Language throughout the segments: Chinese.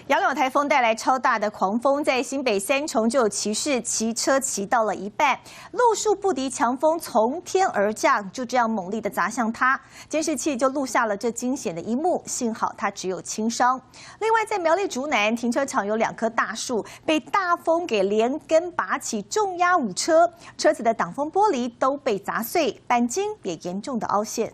杨柳台风带来超大的狂风，在新北三重就有骑士骑车骑到了一半，路树不敌强风从天而降，就这样猛力的砸向他。监视器就录下了这惊险的一幕，幸好他只有轻伤。另外，在苗栗竹南停车场有2棵大树被大风给连根拔起，重压5车，车子的挡风玻璃都被砸碎，钣金也严重的凹陷。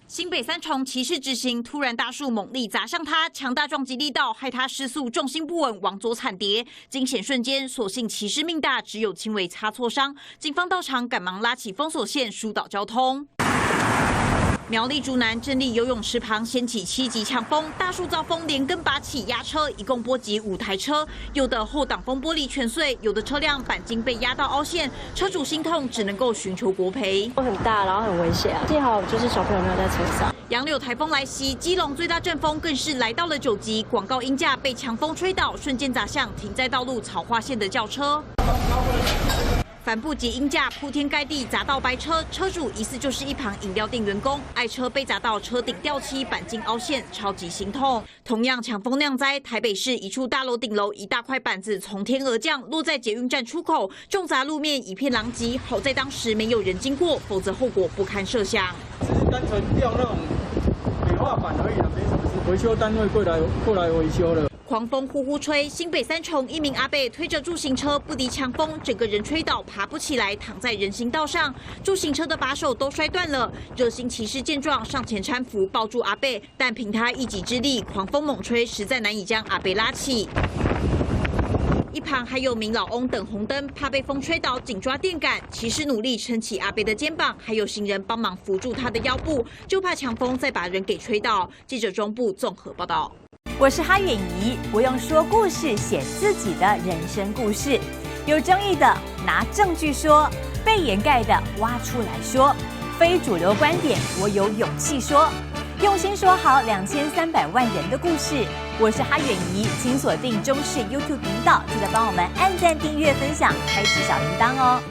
新北三重骑士直行，突然大树猛力砸向他，强大撞击力道害他失速，重心不稳，往左惨跌。惊险瞬间，所幸骑士命大，只有轻微擦挫伤。警方到场，赶忙拉起封锁线，疏导交通。 苗栗竹南镇立游泳池旁掀起7级强风，大树遭风连根拔起压车，一共波及5台车，有的后挡风玻璃全碎，有的车辆钣金被压到凹陷，车主心痛，只能够寻求国赔。很大，然后很危险啊！幸好就是小朋友没有在车上。杨柳台风来袭，基隆最大阵风更是来到了9级，广告鹰架被强风吹倒，瞬间砸向停在道路草化线的轿车。 帆布及鹰架铺天盖地砸到白车，车主疑似就是一旁饮料店员工，爱车被砸到车顶掉漆，钣金凹陷，超级心痛。同样强风酿灾，台北市一处大楼顶楼一大块板子从天而降，落在捷运站出口，重砸路面，一片狼藉。好在当时没有人经过，否则后果不堪设想。只是单纯掉那种美化板而已啊，没什么事。维修单位过来维修了。 狂风呼呼吹，新北三重一名阿伯推着助行车不敌强风，整个人吹倒，爬不起来，躺在人行道上，助行车的把手都摔断了。热心骑士见状上前搀扶，抱住阿伯，但凭他一己之力，狂风猛吹，实在难以将阿伯拉起。 一旁还有名老翁等红灯，怕被风吹倒，紧抓电杆。骑士努力撑起阿伯的肩膀，还有行人帮忙扶住他的腰部，就怕强风再把人给吹倒。记者中部综合报道。 我是哈远怡，我用说故事写自己的人生故事，有争议的拿证据说，被掩盖的挖出来说，非主流观点我有勇气说，用心说好2300万人的故事。我是哈远怡，请锁定中视 YouTube 频道，记得帮我们按赞、订阅、分享，开启小铃铛哦。